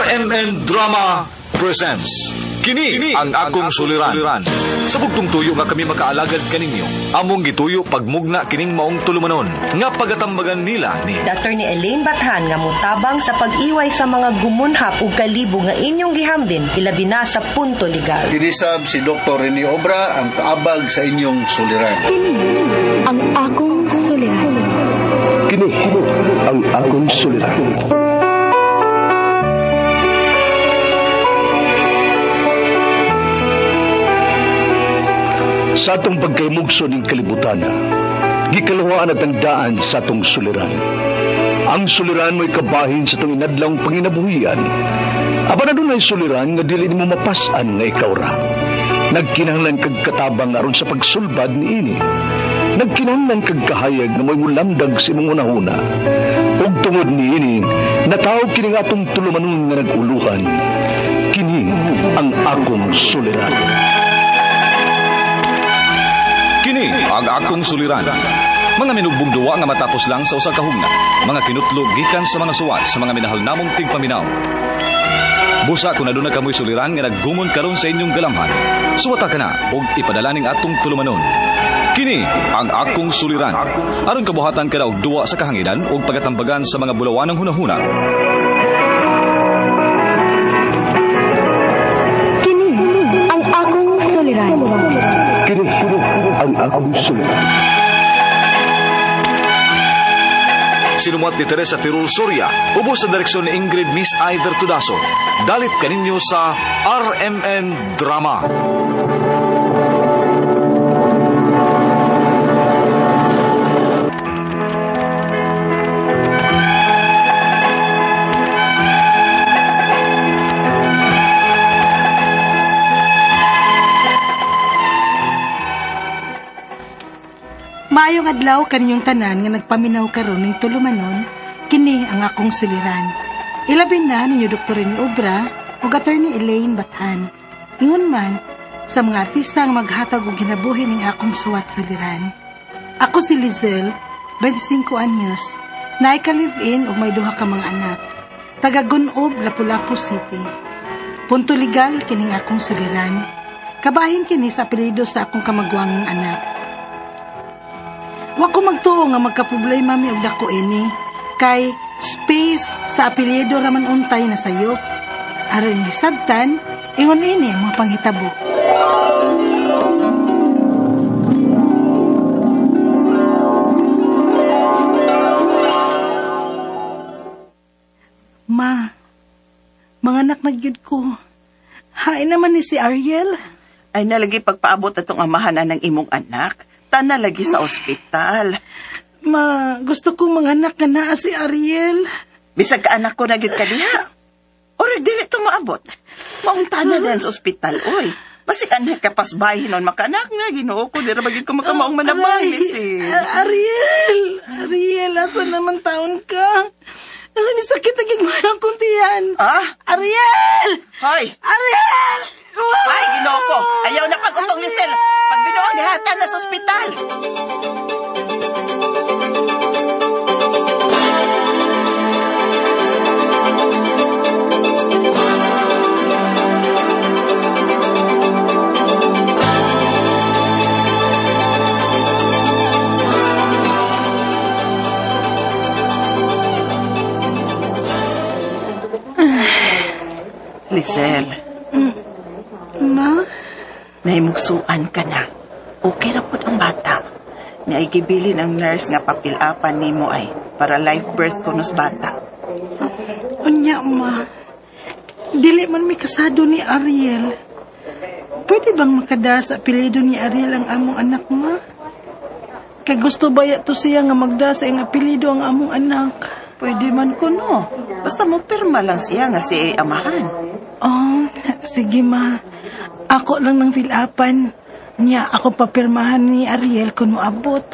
RMN Drama presents Kini ang akong suliran. Sa bugtong tuyo nga kami makaalagad kaninyo. Among gituyo pagmugna kining maong tulumanon nga pagatambagan nila ni Dr. ni Elaine Bathan nga mutabang sa pag-iway sa mga gumunhap ug kalibo nga inyong gihambin ilabi na sa punto legal. Dinisab si Dr. Rene Obra ang kaabag sa inyong suliran. Ang akong suliran. Kini ang akong suliran. Sa atong pagkaymugso ng kalibutan, gikalawaan at ang daan sa atong suliran. Ang suliran mo'y kabahin sa itong inadlang panginabuhian. Aba na doon ay suliran nga dili mo mapasan nga ikaw ra. Nagkinahanglan kag katabang aron sa pagsulbad ni ini. Nagkinahanglan kag kahayag na may mulamdag sa imong unahuna. Ug tungod ni ini, natawag kini nga atong tulumanon nga naguluhan. Kini ang akong suliran. Kini ang akong suliran. Mga minugbong duwa nga matapos lang sa usa ka hugna. Mga kinutlog gikan sa mga suwat sa mga minahal namong tigpaminaw. Busa kung aduna kamoy suliran nga naggumon karon sa inyong galamhan. Suwata ka na ug ipadala ning atong tulumanon. Kini ang akong suliran. Aron kabuhatan ka na og duwa sa kahanginan ug pagatambagan sa mga bulawanang hunahuna. Kini ang akong suliran. Kini ang akong suliran. Sinumat ni Teresa Tirul Soria, ubos sa direksyon ni Ingrid Miss Iver Tudaso. Dalit kaninyo sa RMN Drama. Maayong adlaw kaninyong tanan nga nagpaminaw karon ning tulumanon, kini ang akong suliran. Ilabin na ninyo Dr. ni Obra o Attorney Elaine Bathan. Ingon man sa mga artista nga maghatag og ginabuhi ning akong suwat suliran. Ako si Lizelle, 25 anyos, naay ka-live-in ug may duha ka mga anak. Taga Gunob, Lapu-Lapu City. Punto legal kining akong suliran. Kabahin kini sa apelyido sa akong kamagwang anak. Wa ko magtuo nga magkaproblema mi og dako ini kay space sa apelyido raman untay na sayop. Aron hisabtan, ingon ini ang mga panghitabo. Mga anak na gyud ko. Hain naman ni si Ariel. Ay nalagi pagpaabot atong amahanan ng imong anak. Na lagi sa ospital. Gusto kong mga anak nga naa si Ariel. Bisag ka anak ko na gyud ka diha. Or dili to maabot. Maunta na din sa ospital, oy. Basig anak ka pasbahin non makanak nga Ginoo ko dira bagid ko makamaong manabang bisin. Ariel, asa naman taon ka? Ni sakit ang gigmayang kuntiyan. Ah? Ariel! Hoy! Ariel! Ay, Ginoo ko. Ayaw na pag-utong ni Sel. Pag binuang nihatan na sa ospital. Lizelle. Ma? Naimugsuan ka na. Okay ra pud ang bata. Naigibilin ang nurse nga papilapan nimo ay para live birth kunos bata. Unya, ma. Dili man may kasado ni Ariel. Pwede bang makada sa apelyido ni Ariel ang among anak, ma? Kay gusto ba to siya nga magda sa iyang apelyido ang among anak? Pwede man ko no. Basta mo pirma lang siya nga si amahan. Oh, sige, ma. Ako lang ng filapan. Niya ako papirmahan ni Ariel kung moabot.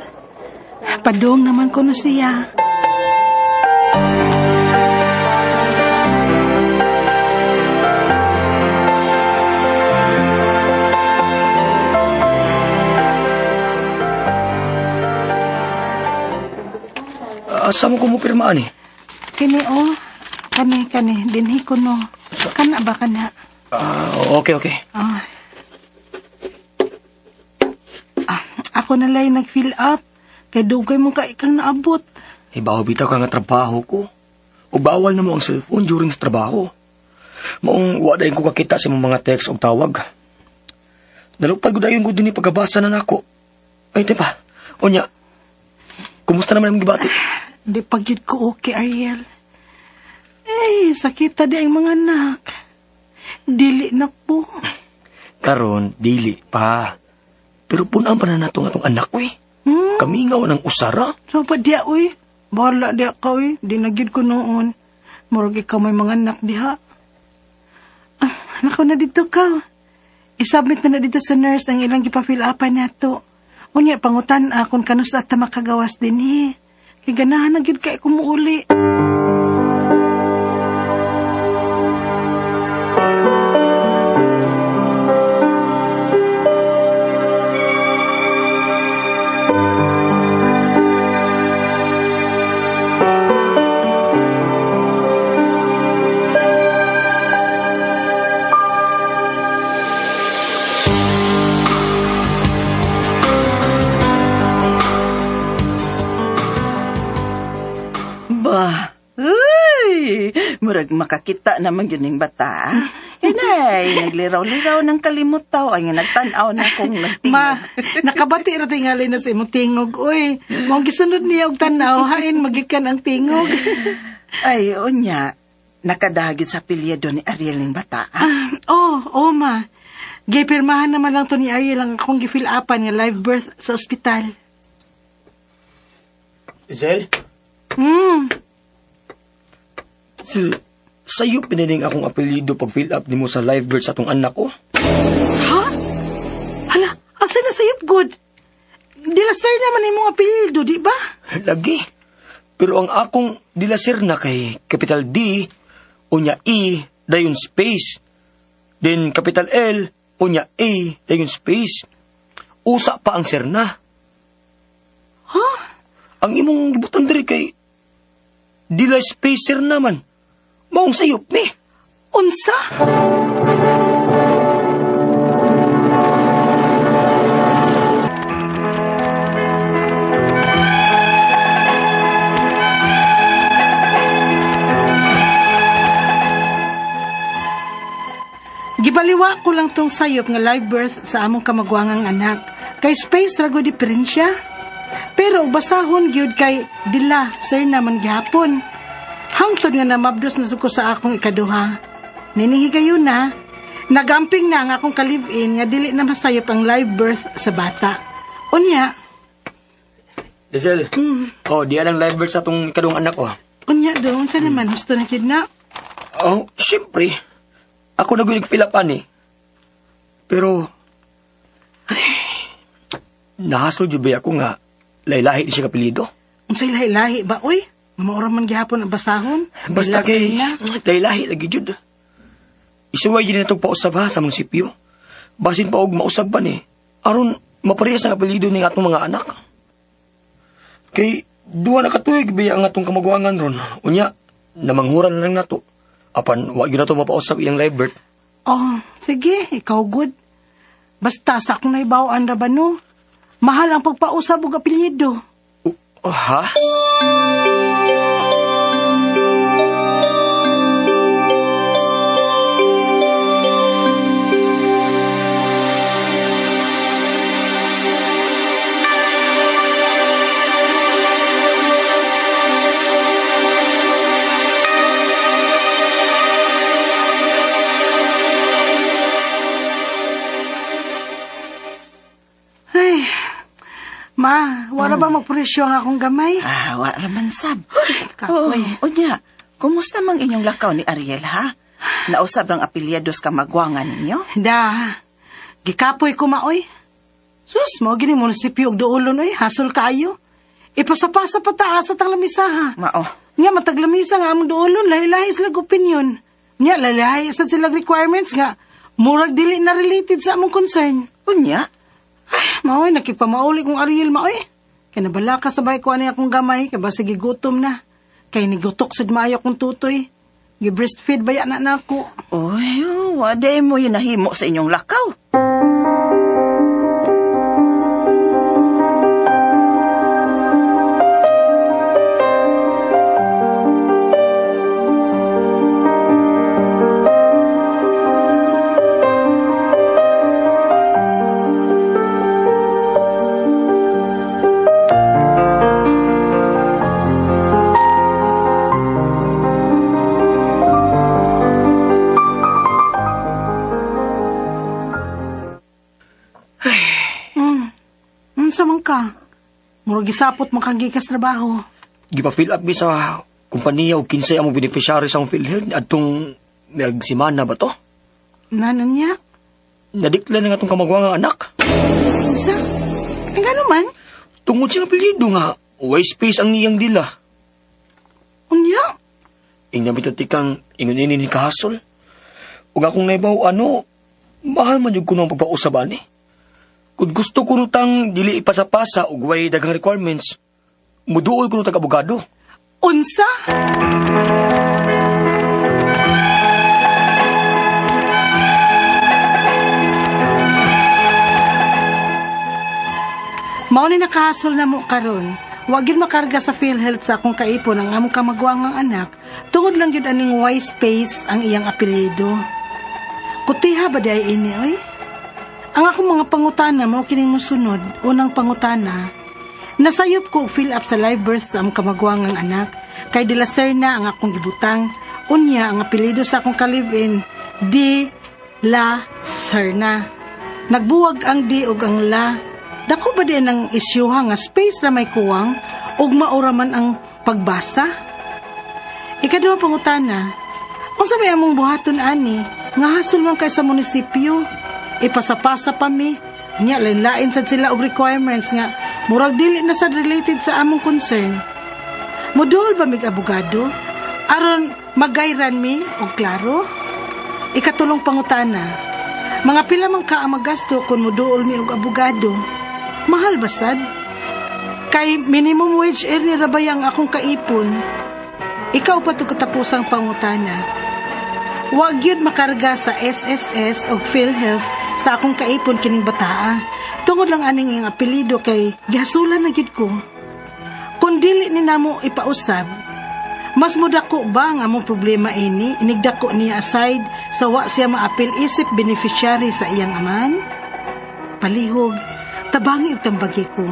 Padong naman ko na siya. Saan mo kumupirmaan eh? Kini, oh. Kani, dinhi ko no. Kana ba kana? Okay. Ah. Ako na lang nag-fill up. Kay dugay mo ka ikang naabot. Ibaw bitaw ka nga trabaho ko. O bawal na mo ang cellphone during sa trabaho. Maong wadayin ko kakita sa mga text o tawag. Nalupad ko dayon ko din pagkabasa na nako. Ay, pa. Onya, kumusta naman ang gibati? Di pagyud ko okay, Ariel. Sakita di ang mga anak. Dili na po. Karon, dili pa. Pero punaan pa na natong atong anak, uy. Kamingaw ng usara. So pa diya, uy. Bahala diya ka, uy. Di nagyud ko noon. Murag ikaw may mga anak diha. Nako na dito ka. Isubmit na dito sa nurse ang ilang gipa-fill upan nato. Unya, pangutan akong kanus at makagawas din eh. Kaya ganahan na gid kay kumuuli. Murag makakita naman yun yung bata. Inay, nagliraw-liraw ng kalimutaw. Ay, nagtanaw na akong nagtingog. Ma, nakabati na tingali na sa imong tingog. Uy, mong gisunod niya og tanaw, hain magikan ang tingog. Ay, unya, nakadagit sa pilyado ni Ariel ng bata. Ma. Gipirmahan naman lang to ni Ariel ang akong gifill upan nga live birth sa ospital. Zel? Sa'yo piniling akong apelido pag fill up ni mo sa live birth sa atong anak ko. Ha? Hala, asa na sayop good? Dilasar naman yung mga apelido, di ba? Lagi. Pero ang akong dilasir na kay capital D, unya E, dayon space. Then capital L, unya A, dayon space. Usa pa ang sir na. Ha? Ang imong gibutan diri kay dila spacer naman. Maong sayop ni. Unsa? Gibaliwa ko lang tong sayop nga live birth sa among kamagwangang anak. Kay space rago diferensya. Pero basahon gyud kay dila sir naman gihapon. Hangtod nga namabdos na suko sa akong ikaduha. Ninihi kayo na, nagamping na ang akong kalib-in nga dili na masayop ang live birth sa bata. Unya. Diesel, diyan ang live birth sa itong ikadong anak ko. Unya doon, sa naman husto na kid na. Siyempre. Ako na fill upan eh. Pero, nahasol jud ba ako nga lahi-lahi di siya kapilido? Unsay lahi-lahi ba, oy? Maura man gihapon ang basahon. Basta kay lahi-lahi lagi jud. Isuway din itong pausab ha sa munisipyo. Basin pa og mausab pa ni. Aron maparehas ang apelido ning atong mga anak. Kay duha na katuig biya ang atong kamagwangan ron. Unya, namanghuran na lang nato. Apan wa gyud nato mapausab iyang live birth. Sige, ikaw good. Basta sa akong naibawaan ra ba no? Mahal ang pagpausab og apelyido. Ha? Ma, wala ba magpresyo ang akong gamay? Wala man sab. Kapoy. Unya, kumusta mang inyong lakaw ni Ariel, ha? Nausab ng apelyados kamagwangan ninyo? Gikapoy ko maoy. Sus, mo gini munisipyo og duolon oy, hasol kayo. Ipasapasa pa taas at ang lamisa ha. Mao. Nga mataglamisa nga among duolon, lahi-lahi sila opinion. Nga lahi-lahi sa sila requirements nga murag dili na related sa among concern. Unya? Maoy, nakipamauli kong Ariel, maoy. Kaya nabala ka sabay ko ano akong gamay, kaya ba sige gutom na. Kaya nigutok sa maayo kong tutoy. Gi-breastfeed ba yan na ako? Uy, waday mo yun nahimo sa inyong lakaw. Sa man ka? Murag gisapot man kang gikas trabaho. Gipa-fill up mi sa kumpanya o kinsay among beneficiary sa akong PhilHealth atong nagsimana ba to? Nanon niya? Nadikla na nga itong kamagwa nga anak. Sa? Ang gano'n man? Tungod siyang apelyido nga, wise space ang niyang dila. Unya? Ingna bitatikang ingon-ini ni kahasol. Ug akong naibaw mahal man yung kunong pagpausaban eh. Kung gusto ko nutang dili ipasa-pasa ug way dagang requirements, muduol ko nutang abogado. Unsa? Mao ni nakahasol na mo karon. Wa gyud makarga sa PhilHealth sa akong kaipon ang among kamagwangang anak tungod lang gyud aning wise space ang iyang apelyido. Kutiha ba day ini oy? Ang akong mga pangutana mo kining mosunod. Unang pangutana, nasayop ko fill up sa live birth sa among kamagwangang anak kay De La Serna ang akong gibutang. Unya ang apelyido sa akong kalibin, De La Serna. Nagbuwag ang di ug ang la. Dako ba din ang isyuha nga space na may kuwang ug maura man ang pagbasa? Ikaduha pangutana, unsa may among buhaton ani nga hasol man kay sa munisipyo? Ipasapasa pa mi. Nya lain-lain sad sila og requirements nga murag dili na sad related sa among concern. Modul ba mig abogado aron magayran mi og klaro? Ikatulong pangutana, mga pila man ka ang magasto kun moduol mi og abogado? Mahal ba sad? Kay minimum wage earner ra ba yang akong kaipon? Ikaw pa to katapusang pangutana. Wa gyud makarga sa SSS o PhilHealth sa akong kaipon kining bataa. Tungod lang aning iyang apelyido kay gihasulan na gyud ko. Kung dili ni namo ipausab, mas mudako ba ang among problema ini? Inigdako niya aside sa wa siya maapil isip beneficiary sa iyang aman? Palihog, tabangi ug tambagi ko.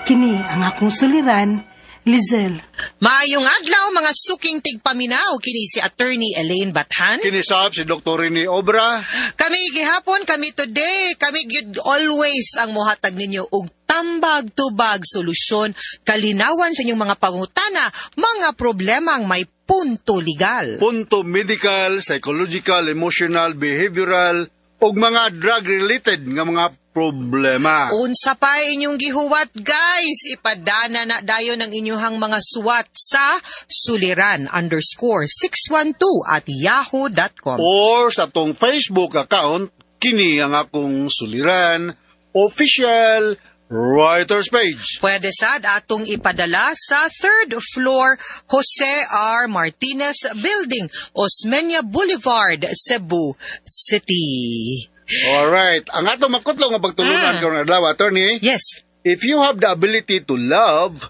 Kini ang akong suliran, Lizelle. Maayong adlaw mga suking tigpaminaw kini si Attorney Elaine Bathan. Kinisab si Dr. Rene Obra. Kami gihapon, kami today, kami gyud always ang mohatag ninyo og tambag-tubag solusyon, kalinawan sa inyong mga pangutana, mga problemang may punto legal. Punto medical, psychological, emotional, behavioral, o mga drug-related nga mga problema. Unsa pa inyong gihuwat, guys? Ipadana na dayon ang inyuhang mga suwat sa suliran_612@yahoo.com. Or sa tong Facebook account, kini ang akong suliran, official writer's page. Pwede sad atong ipadala sa 3rd floor Jose R. Martinez Building, Osmeña Boulevard, Cebu City. Alright. Ang atong makutlo nga pagtulunan karong adlaw, attorney. Yes. If you have the ability to love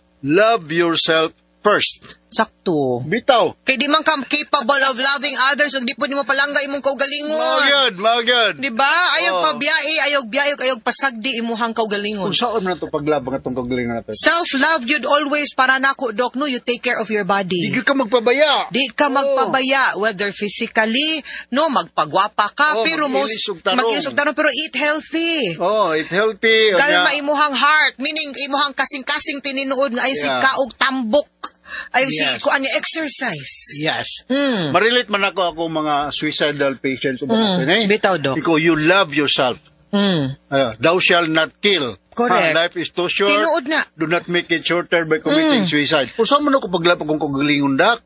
yourself first. Sakto. Bitaw. Kay di man ka capable of loving others ug di po nimo palangga imong kaugalingon. Magyod. Di ba? Ayog pabiyahe, ayog pasagdi imuhang kaugalingon. Kung saan man ito paglabang atong kagalingan natin. Self-love yun always para nako, Doc, no? You take care of your body. Di ka magpabaya. Di ka magpabaya, whether physically, no, magpagwapa ka, pero mag-ilis ug tarong. mag-ilis ug tarong, pero eat healthy. Eat healthy. Kalma imuhang heart, meaning imuhang kasing-kasing tininuod nga ay si kaog tambok. Ay si kuan niya exercise. Yes. Marelate man ako mga suicidal patients. Bitaw, Doc. Because you love yourself. Thou shall not kill. Correct. Life is too short. Tinuod na. Do not make it shorter by committing suicide. Kung saan man ako paglapag kong kagalingon, Dak?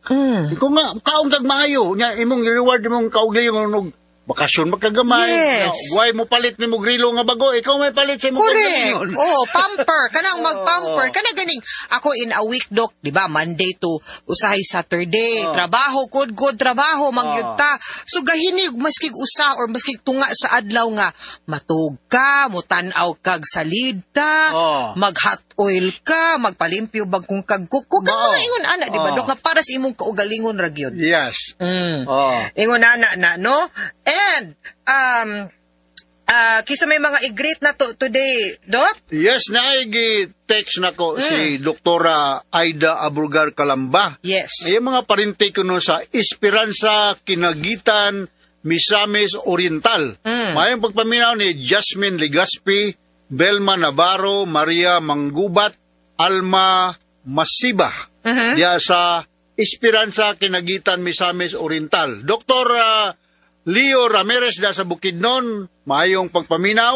Ikaw nga, kaong tag maayo. Imong reward imong kaugalingon bakasyon makagamay. Yes. Why mo palit ni mo grilo nga bago? Ikaw may palit sa mo Correct. Oh, pamper. Kanang mag-pamper. Kanang ganing. Ako in a week, Dok, di ba? Monday to usahay Saturday. Trabaho, good trabaho, magyuta. So, gahinig, maskig usa or maskig tunga sa adlaw nga, matug ka, mutanaw kag salida, mag-hot oil ka, magpalimpyo bag kung kag kuko. Kanang mga ingon ana, di ba, Dok? Nga para sa imong kaugalingon ra gyud. Yes. Ingon ana na, no? And, kisa may mga i-greet na to today, Dok? Yes, text na ko si Doktora Aida Abrugar Calamba. Yes. Ay mga parinte ko no sa Esperanza Kinagitan, Misamis Oriental. Mayang pagpaminaw ni Jasmine Legaspi, Belma Navarro, Maria Manggubat, Alma Masiba. Diya sa Esperanza Kinagitan, Misamis Oriental. Dr. Leo Ramirez da sa Bukidnon, mayong pagpaminaw,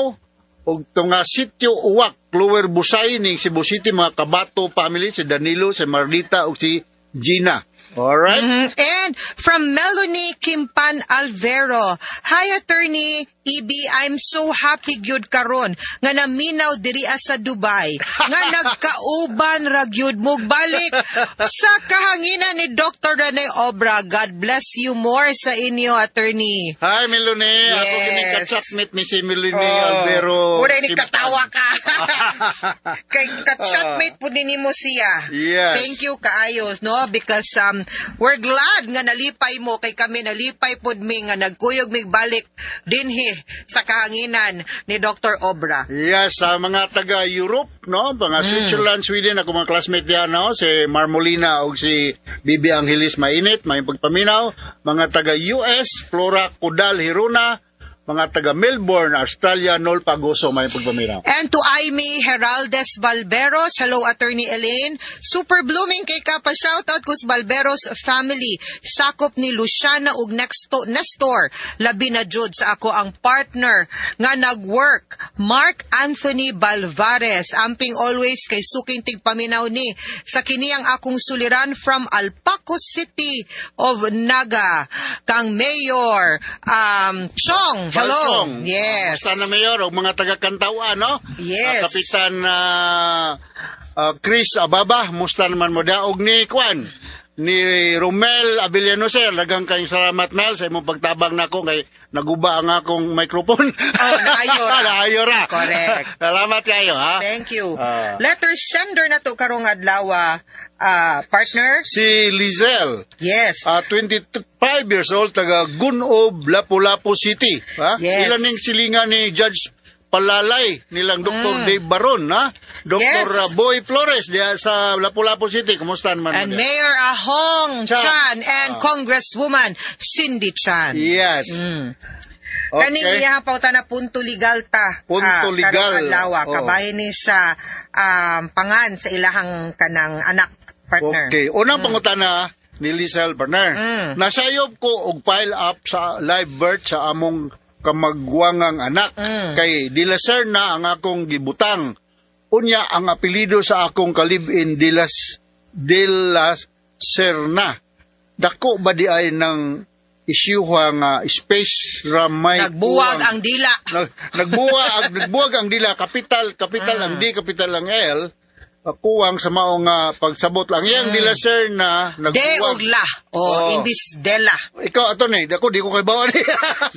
o nga sityo Uwak, Lower Busay, ning Cebu City, mga Kabato family, si Danilo, si Marlita, o si Gina. Alright? And from Melanie Kimpan Alvero, hi Attorney Ibi, I'm so happy gyud karon nga naminaw diri sa Dubai nga nagkauban ra gyud mo balik sa kahanginan ni Dr. Rene Obra. God bless you more sa inyo, Attorney. Hi Melanie, Yes. ako kini ka-chatmate ni si Melanie Alvero. Pura ni katawa ka. Kay ka-chatmate po nimo siya. Yes. Thank you kaayos, no? Because we're glad nga nalipay mo kay kami nalipay pod mi nga nagkuyog mig balik dinhi sa kahanginan ni Dr. Obra. Yes, sa mga taga-Europe, no? Mga Switzerland, Sweden, ako mga classmate yan, no? Si Marmolina o si Bibi Angelis Mainit, may pagpaminaw. Mga taga-US, Flora Cudal Hiruna, mga taga-Melbourne, Australia, Nol Pagoso, may pagpaminaw. And to Aimee Heraldes Balberos, hello Attorney Elaine. Super blooming kay ka pa shoutout kus Balberos family. Sakop ni Luciana ug Nestor. Labi na jud sa ako ang partner nga nag-work. Mark Anthony Balvares. Amping always kay suking tigpaminaw ni. Sa kini ang akong suliran from Alpaco City of Naga. Kang Mayor Chong. Hello. Balsong. Yes. Basta na Mayor, o mga taga-Kantawa, no? Yes. Kapitan Chris Ababa, musta naman mo daog ni Kwan? Ni Romel Abellano, sir. Lagang kayong salamat, Mel, sa imong pagtabang na ako kay naguba ang akong microphone. Oh, naayora. Naayora. Correct. Salamat kayo, ha? Thank you. Letter sender na to karong adlaw, partner. Si Lizelle. Yes. 25 years old, taga Gunob, Lapu-Lapu City. Ha? Yes. Ilan ning silingan ni Judge Palalay nilang Dr. Dave Baron, ha? Dr. Yes. Boy Flores diya sa Lapu-Lapu City. Kumusta naman? And mo diya? Mayor Ahong Chan. Chan and Congresswoman Cindy Chan. Yes. Okay. Kaning iya pauta na punto legal ta. Punto legal. Karong adlaw, Oo. kabahin ni sa pangan sa ilahang kanang anak, partner. Okay. Unang pangutana ni Lizelle Berner. Nasayop ko og file up sa live birth sa among kamagwangang anak. Kay dilaser na ang akong gibutang. Unya ang apelido sa akong kalibin Dilas Serna. Dako ba di ay ng isyuha nga space ramay Nagbuwag ang dila. nagbuwag ang dila, kapital ang D, kapital ang L. Kuwang sa mao nga pagsabot lang yang dila sir na De nagbuwag. ug la. Imbis dela. Ikaw ato ni, dako di ko kay bawon.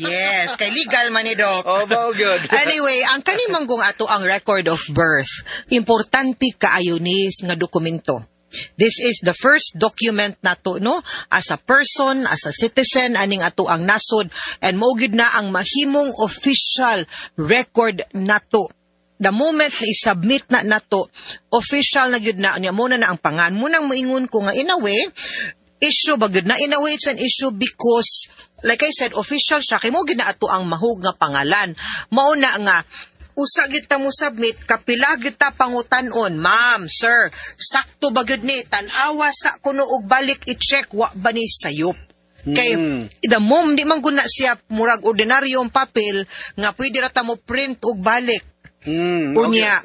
Yes, kay legal man ni Doc. Bao good. Anyway, ang kanimanggong ato ang record of birth. Importante kaayo ni nga dokumento. This is the first document nato, no? As a person, as a citizen, aning ato ang nasod, and maugid na ang mahimong official record nato. The moment na isubmit na nato, official na gyud na, niya muna na ang pangan. Munang moingon ko nga, in a way, issue ba gyud na? In a way, it's an issue because, like I said, official siya, kay maugid na ato ang mahug nga pangalan. Mauna nga, usa gyud ta mo submit, kapila gyud ta pangutanon, ma'am, sir, sakto ba gyud ni, tan-awa sa kuno og balik i-check, wa ba ni sayop? Kay the mom di man guna siya murag ordinaryong papel nga pwede ra ta mo print og balik. Unya,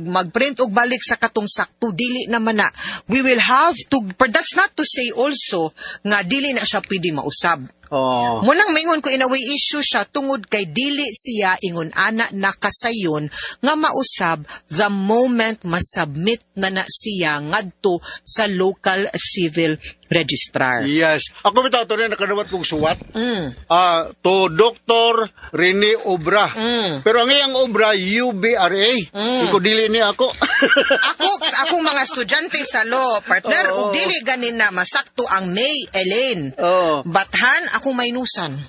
mag-print og balik sa katong sakto, dili naman na. We will have to, but that's not to say also, nga dili na siya pwede mausab. Oh. Munang maingon ko inaway issue siya tungod kay dili siya ingon ana nakasayon nga mausab the moment masubmit na siya ngadto sa local civil registrar. Yes. Ako bitaw to rin nakadawat kong suwat. Mm. To Dr. Rene Obra. Mm. Pero ang iyang obra, UBRA. Iko dili ni ako. Akong mga estudyante sa law, partner, Oo. ug dili ganin na masakto ang May Elaine. Oo. Bathan, akong maynusan.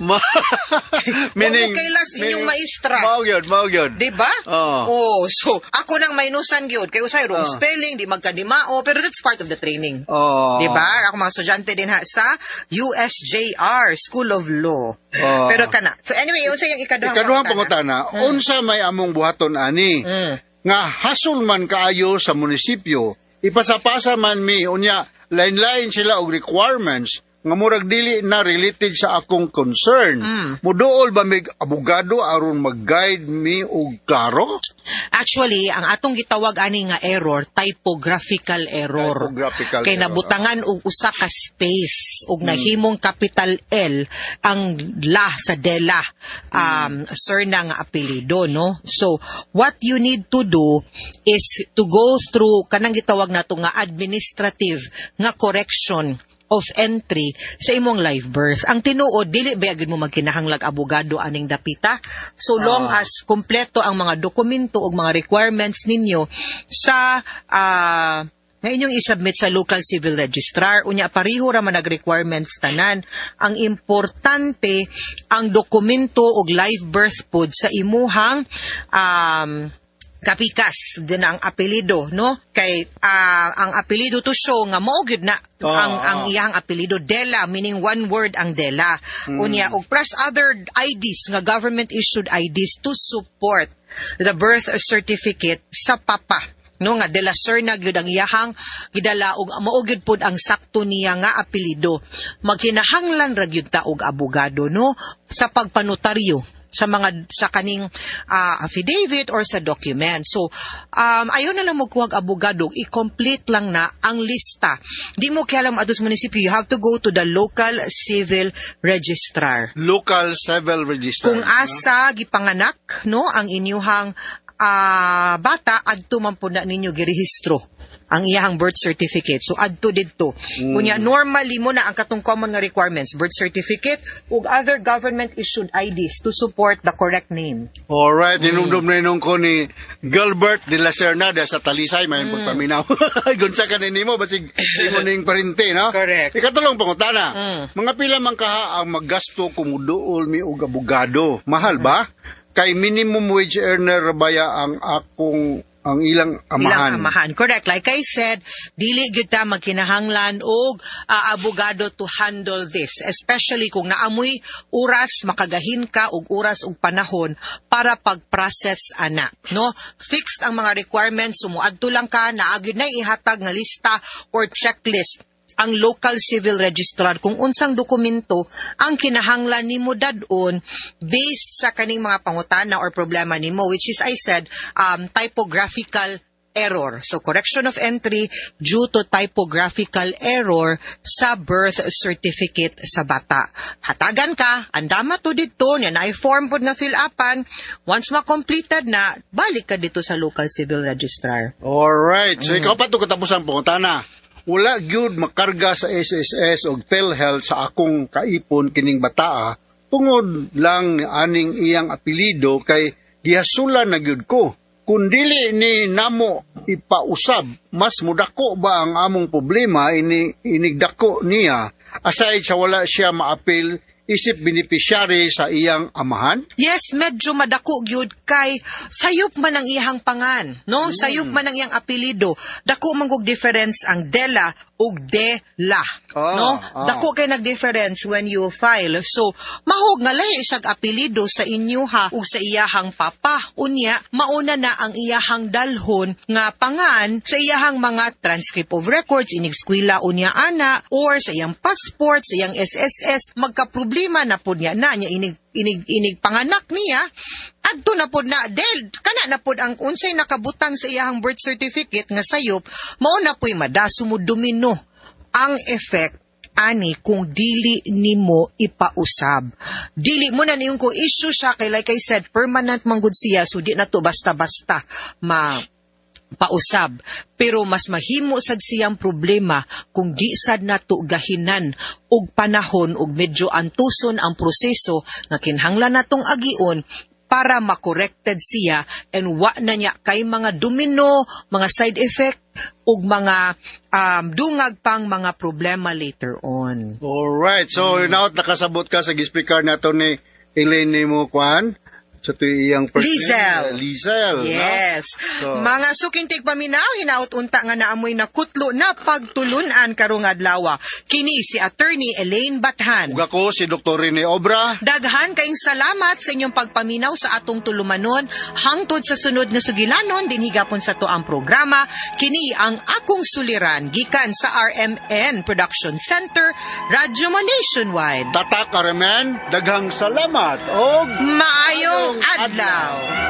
Meaning, Huwag kailas inyong maestra. Mao yun. Di ba? Oo. So, ako nang maynusan gyud kay usay wrong Oo. spelling, di magkadimao, pero that's part of the training. Oh. Di ba? Ako mga estudyante din ha sa USJR, School of Law. Oo. Pero kana. So anyway, unsa yung Ikaduhang pangutana, unsa may among buhaton ani? Nga hasol man kaayo sa munisipyo, ipasapasa man mi, unya, lain-lain sila og requirements, nga murag dili na related sa akong concern. Muduol ba mig abogado aron mag-guide mi og klaro? Actually, ang atong gitawag ani nga error, typographical error. Typographical Kay error. nabutangan og usa ka space ug nahimong capital L ang la sa dela sir na nga apelyido, no? So, what you need to do is to go through kanang gitawag nato nga administrative nga correction of entry sa imong live birth. Ang tinuod, dili ba agad mo magkinahanglag abogado aning dapita? So long as kumpleto ang mga dokumento o mga requirements ninyo sa nga inyong isubmit sa local civil registrar, unya pareho ra man nag-requirements tanan. Ang importante, ang dokumento og live birth pod sa imuhang kapikas din ang apelido, no? Kay ang apelido to show nga mao gyud na ang iyang apelido Dela, meaning one word ang Dela. Unya og plus other IDs nga government issued IDs to support the birth certificate sa papa. No nga Dela Sir na gyud ang iyahang gidala og mao gyud pod ang sakto niya nga apelido. Magkinahanglan ra gyud ta og abogado, no, sa pagpanotaryo sa kaning affidavit or sa document. So, ayaw na lang magkuhag abogado, i-complete lang na ang lista. Di mo kaya alam atos munisipyo, you have to go to the local civil registrar. Local civil registrar. Kung asa gipanganak, no, ang inyuhang bata, adto man po na ninyo girehistro ang iyahang birth certificate. So, adto dito. Kunya, normally mo na ang katong common nga requirements, birth certificate ug other government-issued IDs to support the correct name. Alright, inumdum na inong ko ni Gilbert de la Cernada sa Talisay, may pagpaminaw. Gunsa ka na nimo, basig imo ning parente, no? Correct. Ikatulong pangutana, mga pila man kaha ang maggasto kumuduol mi og abogado. Mahal ba? Kay minimum wage earner baya ang ilang amahan. Ilang amahan. Correct. Like I said, dili gyud ta magkinahanglan og abogado to handle this. Especially kung naamoy oras, makagahin ka og oras og panahon para pag-process ana. No? Fixed ang mga requirements, sumuadto lang ka, naagid na ihatag nga lista or checklist ang local civil registrar kung unsang dokumento ang kinahanglan nimo dadon based sa kaning mga pangutana or problema nimo, which is I said typographical error. So correction of entry due to typographical error sa birth certificate sa bata. Hatagan ka, andama to dito, yan ay form pod na fill upan. Once ma-completed na, balik ka dito sa local civil registrar. Alright, so ikaw pa ito katapos ang pangutana. Wala gyud makarga sa SSS o PhilHealth sa akong kaipon kining bataa tungod lang ni aning iyang apelido kay gihasulan na gyud ko. Kung dili ni namo ipausab, mas mudako ba ang among problema inigdako niya aside sa wala siya maapil isip beneficiary sa iyang amahan? Yes, medyo madako gyud kay sayop man ang iyang pangan, no? Sayop man ang iyang apelido. Dako man gug difference ang Dela ug Dela, no? Dako kay nag-difference when you file. So, mahog nga lahi isag apelido sa inyo ha ug sa iyahang papa. Unya, mauna na ang iyahang dalhon nga pangan sa iyahang mga transcript of records, inig eskwela unya ana, or sa iyang passport, sa iyang SSS, magka-problema na po niya na inig panganak niya, adto na pod na kana na pod ang unsay nakabutang sa iyahang birth certificate nga sayop, mao na po'y madaso mo domino ang effect ani kung dili nimo ipausab. Dili mo na niyong ko issue siya kay like I said permanent manggod siya so di na to basta-basta pausab. Pero mas mahimo sad siyang problema kung di sad nato gahinan og panahon og medyo antuson ang proseso nga kinahanglan natong agion para makorrected siya and wa na niya kay mga domino, mga side effect ug mga dungag pang mga problema later on. Alright. So, now nakasabot ka sa gispikar nato ni Elaine ni mo, Kwan? Sa iyang Lizel. Lizel. Yes. No? So, Mga sukintig paminaw, hinaut unta nga naamoy na kutlo na pagtulunan karong adlaw. Kini si Attorney Elaine Bathan. ug ako si Dr. Rene Obra. Daghan kayong salamat sa inyong pagpaminaw sa atong tulumanon. Hangtod sa sunod nga sugilanon, din higapon sa to ang programa. Kini ang akong suliran, gikan sa RMN Production Center, Radyo Mo Nationwide. Tatak Aramen, daghang salamat. Og Maayong adlaw!